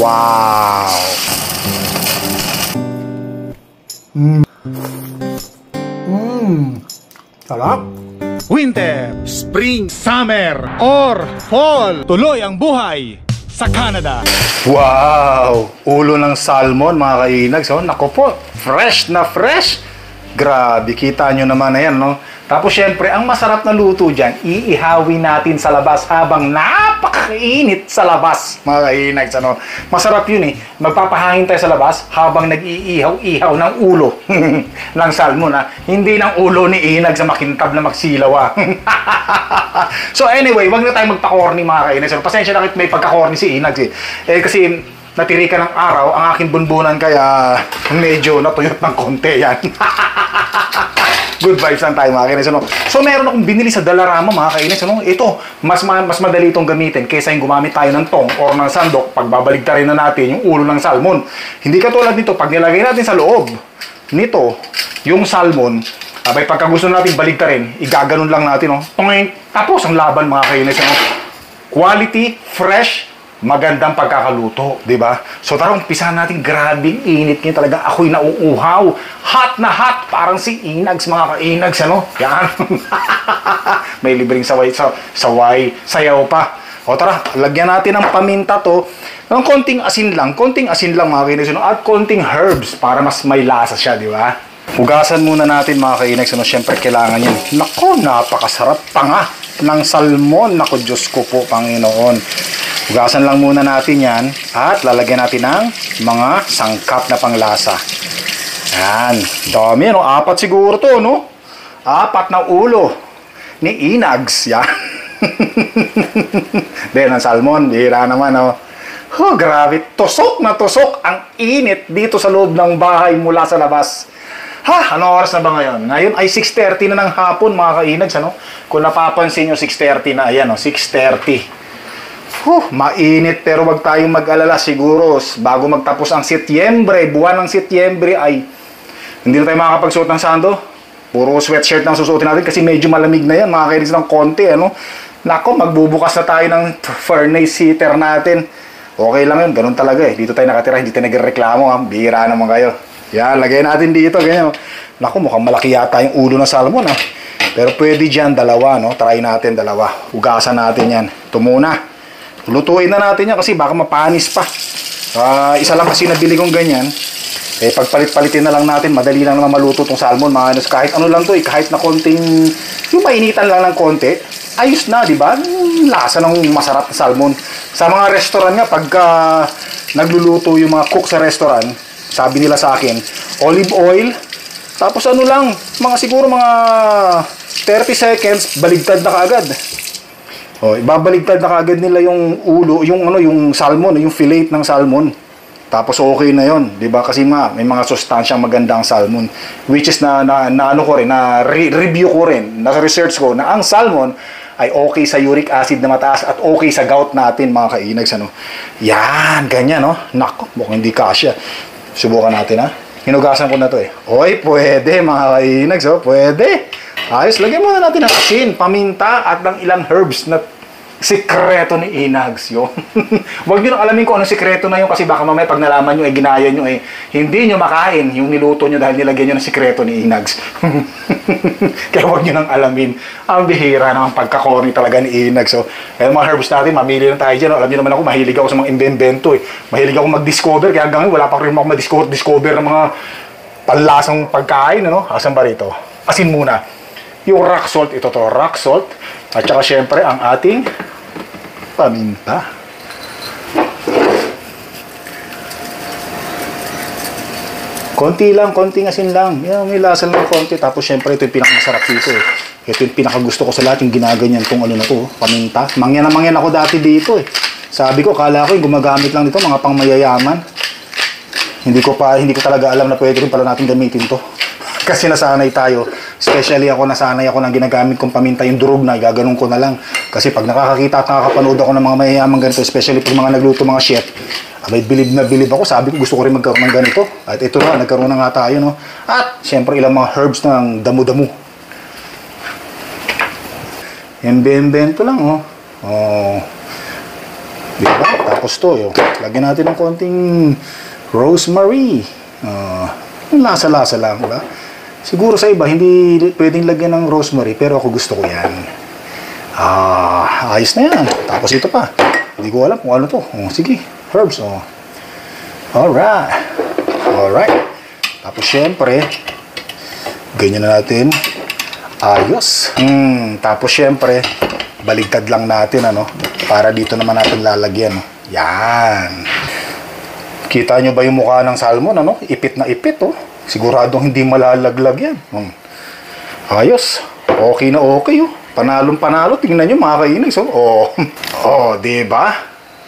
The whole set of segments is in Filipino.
Wow! Sarap! Winter, spring, summer, or fall. Tuloy ang buhay sa Canada. Wow! Ulo ng salmon mga kainags. Oh, naku po, fresh na fresh. Grabe, kita nyo naman na yan, no? Tapos syempre, ang masarap na luto dyan, iihawin natin sa labas habang napakainit sa labas, mga kainags, ano? Masarap yun eh. Magpapahangin tayo sa labas habang nag-iihaw-ihaw ng ulo ng salmon, ha? Hindi ng ulo ni Inag sa makintab na magsilaw, ha? So anyway, wag na tayo magpa-corny, mga kainags. Pasensya na kahit may pagka-corny si Inag, eh. Kasi natirika ng araw ang aking bunbunan, kaya medyo natuyot ng konti yan. Good vibes lang tayo, mga kainis. Ano? So meron akong binili sa Dalarama, mga kainis. Ano? Ito, mas madali itong gamitin kaysa yung gumamit tayo ng tong or ng sandok pag babaligtarin na natin yung ulo ng salmon. Hindi katulad nito, pag nilagay natin sa loob nito, yung salmon, abay pagka gusto natin baligtarin, igaganon lang natin. Oh. Tapos ang laban, mga kainis. Ano? Quality, fresh, magandang pagkakaluto, di ba? So tara, umpisahan natin. Grabing init niya talaga. Ako'y nauuhaw. Hot na hot. Parang si Inags, mga ka-Inags, ano? Yan. May libreng saway, sayaw pa. O tara, lagyan natin ng paminta to. Ng konting asin lang, mga ka-Inags, ano? At konting herbs para mas may lasa siya, di ba? Hugasan muna natin, mga ka-Inags, ano? Siyempre, kailangan yan. Nako, napakasarap pa nga ng salmon. Nako, Diyos ko po, Panginoon. Hugasan lang muna natin yan at lalagyan natin ng mga sangkap na panglasa. Yan. Dami, no? 4 siguro to, no? 4 na ulo ni Inags. Yan. Then, ang salmon. Bihira naman, no? Oh, grabe. Tusok na tusok ang init dito sa loob ng bahay mula sa labas. Ha? Anong oras na ba ngayon? Ngayon ay 6:30 na ng hapon, mga ka-Inags, ano? Kung napapansin nyo, 6:30 na. Ayan, no? 6:30. Mainit, pero wag tayong mag-alala. Siguro bago magtapos ang Setyembre, buwan ng Setyembre, ay hindi na tayo makakapagsuot ng sando. Puro sweatshirt ang susuotin natin kasi medyo malamig na yan, mga kainis, ng konti, ano? Nako, magbubukas na tayo ng furnace heater natin. Okay lang yun, ganun talaga eh. Dito tayo nakatira, hindi tayo nagreklamo, ha? Bihira naman kayo. Yan, lagay natin dito, ganyan. Nako, mukhang malaki yata yung ulo ng salmon, ha? Pero pwede dyan, dalawa, no? Try natin, dalawa. Hugasan natin yan. Ito muna. Lutuin na natin yan kasi baka mapanis pa. Isa lang kasi nabili kong ganyan. Eh, pagpalit-palitin na lang natin. Madali lang naman maluto itong salmon, mga anos. Kahit ano lang to eh. Kahit na konting, yung mainitan lang ng konti, ayos na, di ba? Lasa ng masarap na salmon. Sa mga restaurant nga, pagka nagluluto yung mga cook sa restaurant, sabi nila sa akin, olive oil, tapos ano lang, siguro mga 30 seconds, baligtad na kaagad. Oh, ibabaligtad na kaagad nila yung ulo, yung salmon, yung fillet ng salmon. Tapos okay na 'yon, 'di ba? Kasi may mga sustansyang maganda ang salmon, which is na review ko rin, na research ko na ang salmon ay okay sa uric acid na mataas at okay sa gout natin, mga ka-Inags, ano. Yan, ganyan, no. Nako, mukhang hindi kasya. Subukan natin, ha. Hinugasan ko na 'to eh. Oy, pwede, mga ka-Inags, oh, pwede. Ayos, lagyan muna natin ng asin, paminta, at ng ilang herbs na sikreto ni Inags yun. Huwag nyo nang alamin kung anong sikreto na yun kasi baka mamaya pag nalaman nyo, ginaya nyo, hindi nyo makain yung niluto nyo dahil nilagyan nyo ng sikreto ni Inags. Kaya huwag nyo nang alamin. Ang bihira naman pagka-corny talaga ni Inags. So, kaya mga herbs natin, mamili na tayo dyan. Alam nyo naman ako, mahilig ako sa mga invento eh. Mahilig ako mag-discover, kaya hanggang wala pa rin ako ma-discover ng mga panlasang pagkain, ano? Asan ba rito? Asin muna. Yung rock salt, ito to, rock salt. At saka syempre ang ating paminta. Konti lang, konting asin lang. Yan, may lasa lang konti. Tapos syempre ito yung pinakamasarap dito eh. Ito yung pinakagusto ko sa lahat, yung ginaganyan tong ano na to, paminta. Mangyan na mangyan ako dati dito eh. Sabi ko, kala ko yung gumagamit lang dito, mga pangmayayaman. Hindi ko talaga alam na pwede rin pala natin gamitin to. Kasi nasanay tayo. Especially ako, nasanay ako ng ginagamit kong paminta, yung durog na, gaganon ko na lang. Kasi pag nakakakita at nakakapanood ako ng mga mayayaman ganito, especially pag mga nagluto, mga chef, abay, bilib na bilib ako. Sabi ko, gusto ko rin magkaroon ng ganito. At ito na, nagkaroon na nga tayo, no? At, syempre, ilang mga herbs ng damo-damo. Embento lang, oh. Oh. Diba? Tapos to, lagyan natin ng konting rosemary. Yung lasa-lasa lang, diba? Siguro sa iba, hindi pwedeng lagyan ng rosemary, pero ako gusto ko yan. Ayos na yan. Tapos ito pa. Hindi ko alam kung ano to. Sige, herbs. Alright. Tapos syempre, ganyan na natin. Ayos. Tapos syempre, baligtad lang natin, para dito naman natin lalagyan. Yan. Kita nyo ba yung mukha ng salmon, Ipit na ipit, Siguradong hindi malalaglag yan. Ayos. Okay na okay, Panalong panalo. Tingnan nyo mga kainis, diba?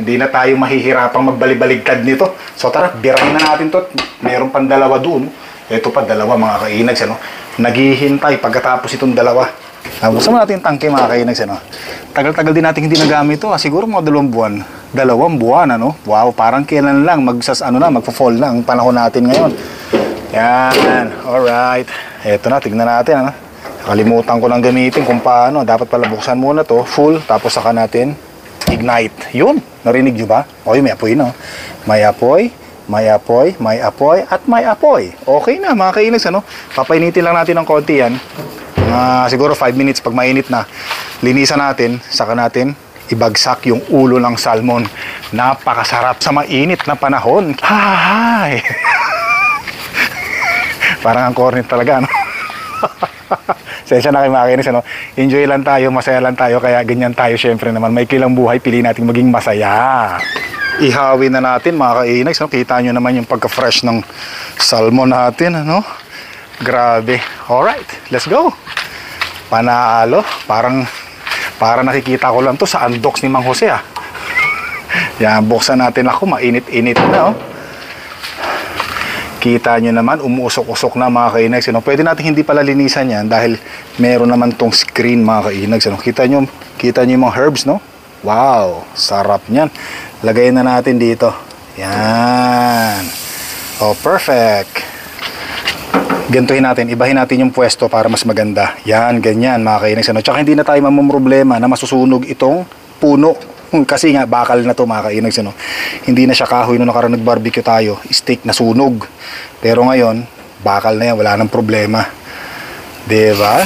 Hindi na tayo mahihirapang magbalibaligtad nito. So tara, birahin na natin to. Meron pang dalawa doon. Ito pa, dalawa mga kainags, Naghihintay pagkatapos itong dalawa. Buksan mo natin yung tangke mga kainags, Tagal-tagal din natin hindi nagamit ito. Siguro mga 2 buwan. 2 buwan, Wow, parang kailan lang magfo-fall na ang panahon natin ngayon. Yan, alright. Eto na, tignan natin, Nakalimutan ko lang gamitin kung paano. Dapat pala buksan muna to, full, tapos saka natin ignite. Yun, narinig nyo ba? May apoy, May apoy, may apoy, may apoy, at may apoy. Okay na, mga kainags, Papainitin lang natin ng konti yan. Siguro 5 minutes pag mainit na. Linisan natin, saka natin ibagsak yung ulo ng salmon. Napakasarap sa mainit na panahon. Hi! Parang ang cornet talaga, Sensya na kayo mga kainis, Enjoy lang tayo, masaya lang tayo, kaya ganyan tayo syempre naman. May kilang buhay, pili natin maging masaya. Ihawin na natin mga kainis, Kita nyo naman yung pagka-fresh ng salmon natin, Grabe. Alright, let's go. Panalo. Parang nakikita ko lang to sa unbox ni Mang Jose, Yan, buksan natin ako, mainit-init na, Kita nyo naman, umuusok-usok na mga kainags. Pwede natin hindi pala linisan yan dahil meron naman tong screen mga kainags. Kita nyo yung mga herbs, Wow, sarap niyan. Lagayin na natin dito. Yan. Perfect. Gantuhin natin, ibahin natin yung pwesto para mas maganda. Yan, ganyan mga kainags. Tsaka hindi na tayo mamumroblema na masusunog itong puno. Kasi nga, bakal na to mga kainags, Hindi na siya kahoy nung nakarang nag-barbecue tayo. Steak na sunog. Pero ngayon, bakal na yan. Wala nang problema. Diba?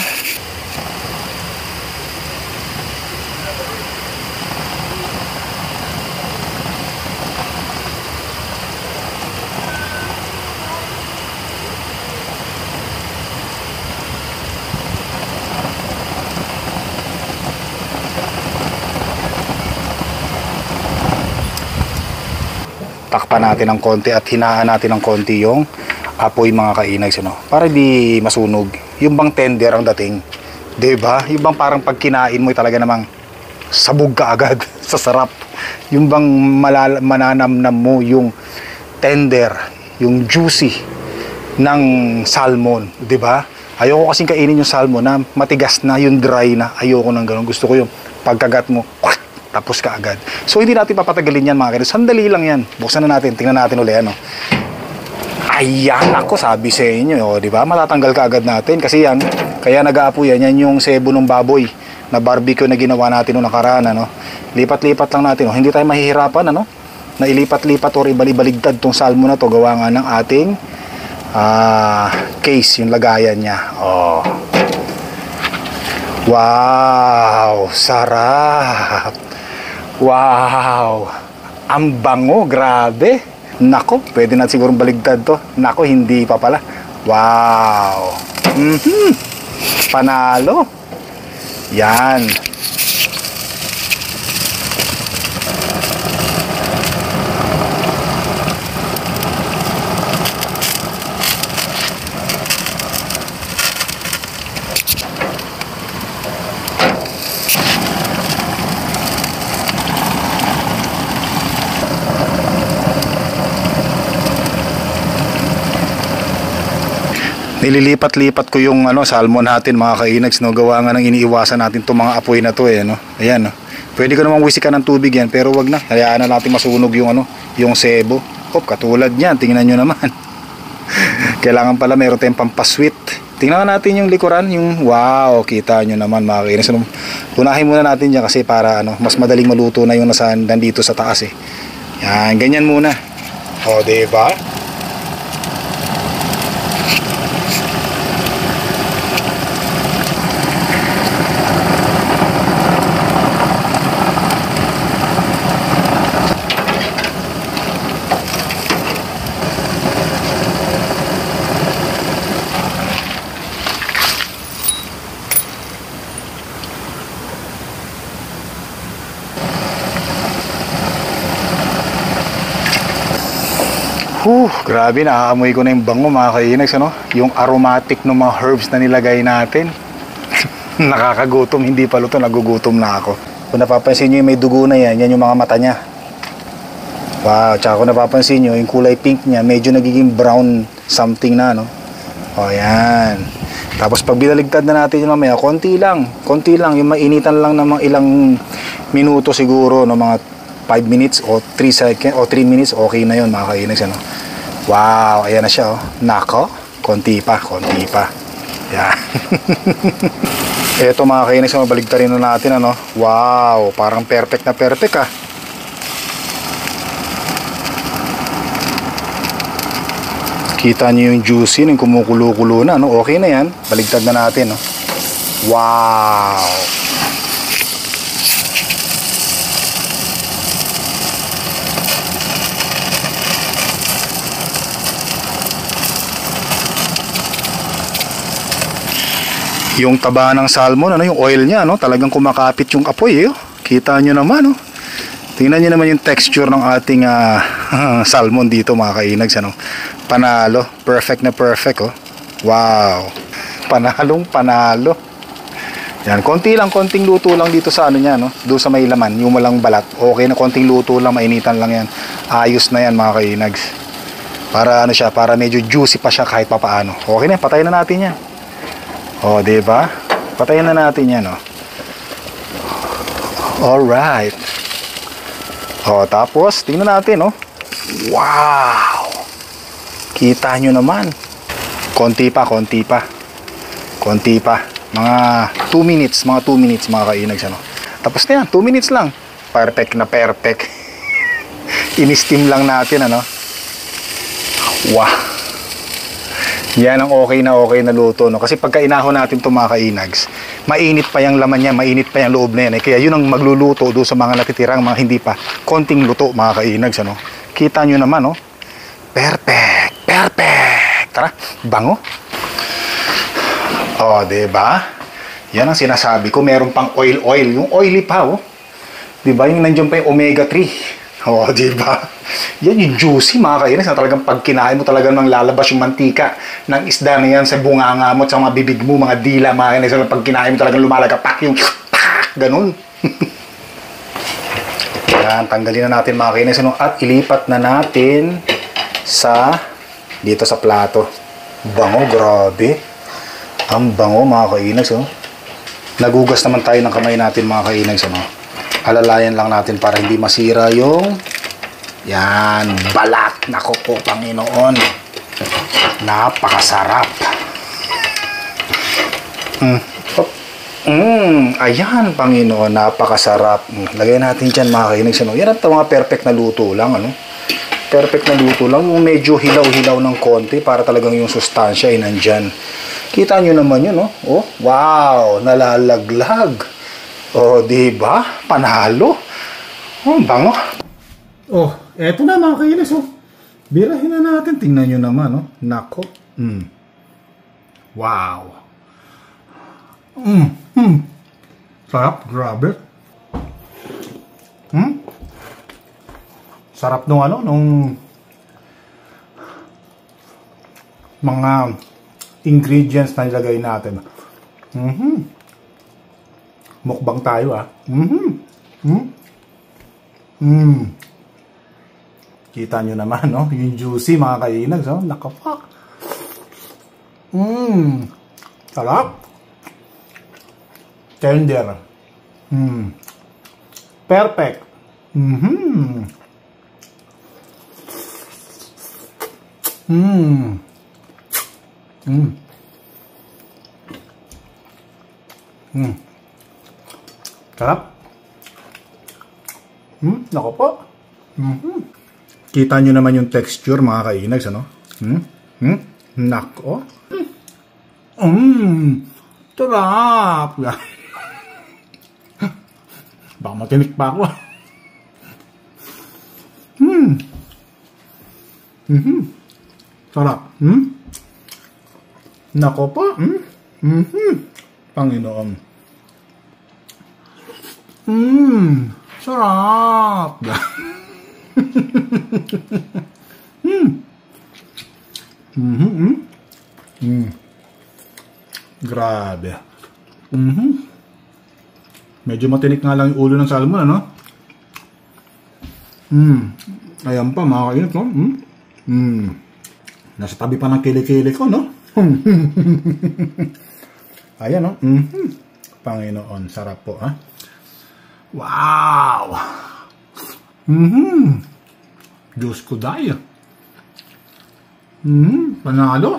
Takpan natin ng konti at hinaan natin ng konti yung apoy mga kainags, para di masunog. Yung bang tender ang dating, diba? Yung bang parang pag kinain mo talaga namang sabog ka agad sa sarap. Yung bang mananamnam mo yung tender, yung juicy ng salmon, diba? Ayoko kasing kainin yung salmon na matigas na, yung dry na. Ayoko nang ganun. Gusto ko yung pagkagat mo, tapos ka agad. So hindi natin papatagalin yan mga kainis. Sandali lang yan. Buksan na natin. Tingnan natin ulit. Ayan ako, sabi sa inyo. Di ba? Matatanggal ka agad natin. Kasi yan, kaya nag-aapo yan. Yan yung sebo ng baboy na barbecue na ginawa natin noong nakaraan. Lipat-lipat lang natin. Hindi tayo mahihirapan. Na ilipat-lipat o ibalibaligtad tong salmon na to. Gawa nga ng ating case, yung lagayan niya. Wow! Sarap! Wow! Ang bango, grabe! Nako, pwede na sigurong baligtad to. Nako, hindi pa pala. Wow! Panalo! Yan! Nililipat-lipat ko yung salmon natin mga kainags, gawa nga ng iniiwasan natin itong mga apoy na to Ayan, Pwede ko namang wisikan ng tubig yan, pero wag na. Hayaan na natin masunog yung yung sebo. Katulad niyan, tingnan nyo naman. Kailangan pala meron tayong pampasweet. Tingnan natin yung likuran, yung wow, kita nyo naman mga kainis. Unahin muna natin dyan kasi para mas madaling maluto na yung nandito sa taas eh. Yan, ganyan muna. O, diba? Grabe, naaamoy ko na yung bango mga kainags, yung aromatic ng mga herbs na nilagay natin. Nakakagutom, hindi pa luto, nagugutom na ako. Kung napapansin nyo yung may dugo na yan, yan yung mga mata niya. Wow, tsaka kung napapansin nyo, yung kulay pink niya, medyo nagiging brown something na, O, yan. Tapos pag binaligtad na natin yun mamaya, konti lang, yung mainitan lang ng mga ilang minuto siguro, mga 5 minutes o 3 seconds o 3 minutes, okay na yun mga kainags, Wow, ayan na siya, Nako, konti pa. Yan. Eto mga kainags, mabaligtarin na natin, Wow, parang perfect na perfect, Kita niyo yung juicy, yung kumukulo-kulo na, Okay na yan. Baligtad na natin, Wow. Yung taba ng salmon, yung oil niya, talagang kumakapit yung apoy, Kita nyo naman, Tingnan nyo naman yung texture ng ating salmon dito mga kainags, Panalo, perfect na perfect, Wow. Panalo. Yan, konting luto lang dito sa niya, Doon sa may laman, yung walang balat. Okay na, konting luto lang, mainitan lang yan. Ayos na yan mga kainags. Para siya, para medyo juicy pa siya kahit papaano. Okay na, patayin na natin yan. O, diba? Patayin na natin yan, Alright. O, tapos, tingnan natin, Wow! Kita nyo naman. Konti pa. Mga 2 minutes, mga kainags, Tapos na yan, 2 minutes lang. Perfect na perfect. In-steam lang natin, Wow! Yan ang okay na luto, Kasi pagka inahon natin ito mga kainags, mainit pa yung laman niya, mainit pa yung loob na yan. Kaya yun ang magluluto doon sa mga natitirang mga hindi pa konting luto mga kainags, Kita nyo naman, Perfect. Tara, bango. O, diba? Yan ang sinasabi ko, meron pang oil. Yung oily pa, Diba? Yung nandiyan pa yung omega 3. O, diba? Yan yung juicy mga kainis na talagang pag kinain mo talagang nang lalabas yung mantika ng isda na yan sa bunganga mo at sa mga bibig mo, mga dila mga kainis na pag kinain mo talagang lumalagapak yung ganun. Yan, tanggalin na natin mga kainis at ilipat na natin dito sa plato. Bango, grabe. Ang bango mga kainis. Nagugas naman tayo ng kamay natin mga kainis. Alalayan lang natin para hindi masira yung balat. Nako po, Panginoon. Napakasarap. Ayan, Panginoon, napakasarap. Lagay natin dyan mga kainis. Yan ang mga perfect na luto lang. Perfect na luto lang. Yung medyo hilaw-hilaw ng konti para talagang yung sustansya ay nandyan. Kita nyo naman yun, Wow, nalalaglag. Diba? Panalo. Bango. Eto na mga kainis, Birahin na natin. Tingnan nyo naman, Nako. Wow. Sarap, grabe. Sarap nung mga ingredients na nilagay natin. Mukbang tayo, Kita nyo naman, yung juicy mga kainags, Nakapak. Sarap. Tender. Perfect. Sarap. Nako po. Kita nyo naman yung texture mga kainags, ano? Nako. Sarap. Baka matinik pa ako. Sarap. Nako po. Panginoon. Sarap. Grabe. Medyo matinik nga lang yung ulo ng salmon, ano? Ayan pa, mga kainit, no? Nasa tabi pa ng kilikili ko, no? Ayan, no? Panginoon, sarap po, ha? Wow! Diyos ko dahil. Panalo.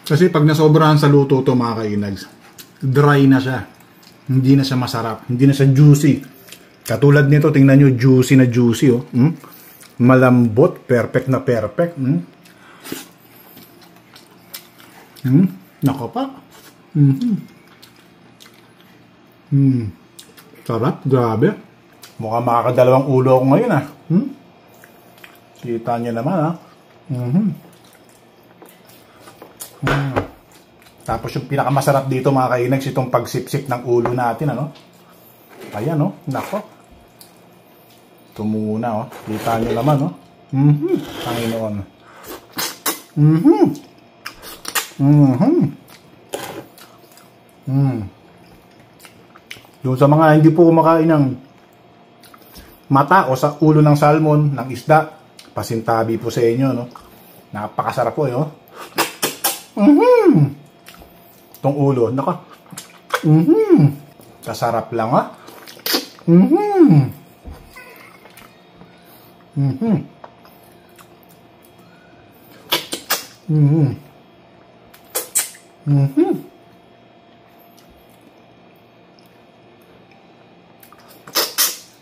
Kasi pag nasobrahan sa luto to mga kainags, dry na siya. Hindi na siya masarap. Hindi na siya juicy. Katulad nito, tingnan nyo, juicy na juicy. Oh. Malambot, perfect na perfect. Nako pa. Sarap, grabe. Mukhang makakadalawang ulo ako ngayon, ah. Kita nyo naman, ah. Tapos yung pinakamasarap dito mga kainags, itong pagsipsip ng ulo natin, ano? Ayan, oh. Nako. Ito muna, oh. Kita nyo naman, oh. Panginoon. Doon sa mga hindi po kumakain ng mata o sa ulo ng salmon, ng isda, pasintabi po sa inyo, no? Napakasarap po, no? Itong ulo, naka. Kasarap lang, ha?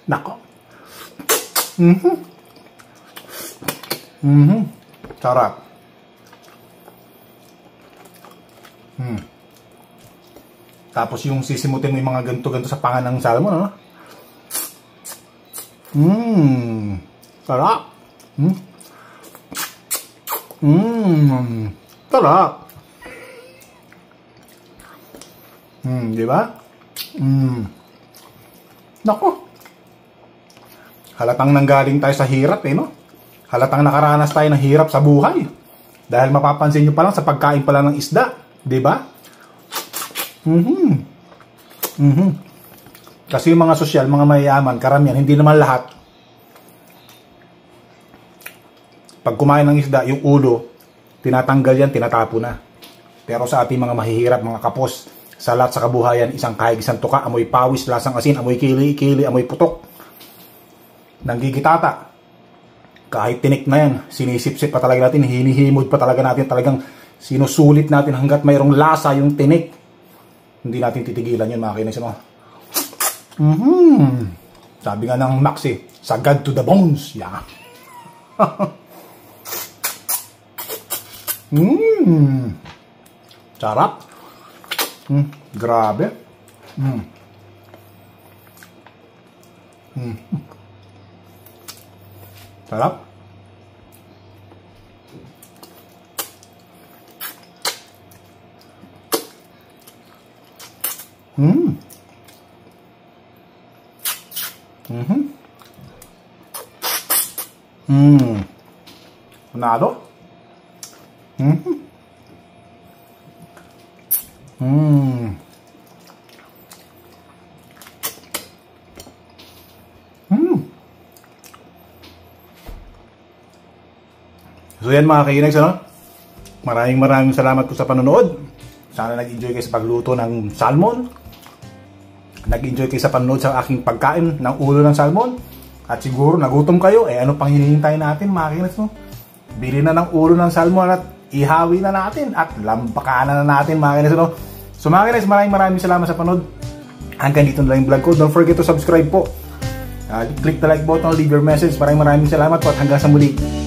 Nako. Sarap. Tapos yung sisimutin mo yung mga ganto-ganto sa panga ng salmon, no? Sarap. Sarap. Di ba? Nako. Halatang nanggaling tayo sa hirap, eh, no? Halatang nakaranas tayo ng hirap sa buhay. Dahil mapapansin nyo pa lang sa pagkain pala ng isda. Di ba? Kasi yung mga sosyal, mga mayayaman, karamihan, hindi naman lahat. Pag kumain ng isda, yung ulo, tinatanggal yan, tinatapo na. Pero sa ating mga mahihirap, mga kapos, sa lahat sa kabuhayan, isang kahig, isang tuka, amoy pawis, lasang asin, amoy kili, amoy putok. Nanggigitata. Kahit tinik na yan, sinisipsip pa talaga natin, hinihimod pa talaga natin, talagang sinusulit natin hanggat mayroong lasa yung tinik. Hindi natin titigilan yun, mga kinis, no? Sabi nga ng Maxi, sagad to the bones. Yeah. Sarap. Grabe. Sarap. Panalo. So yan mga kainags, ano? Maraming salamat po sa panonood. Sana nag-enjoy kayo sa pagluto ng salmon. Nag-enjoy kayo sa panonood sa aking pagkain ng ulo ng salmon. At siguro nagutom kayo, ano pang hinihintay natin mga kainags, no? bili na ng ulo ng salmon at ihawi na natin at lampakanan na natin mga kainis. So mga kainis, maraming salamat sa panood. Hanggang dito na lang yung vlog ko. Don't forget to subscribe po. Click the like button, leave your message. Maraming salamat po at hanggang sa muli.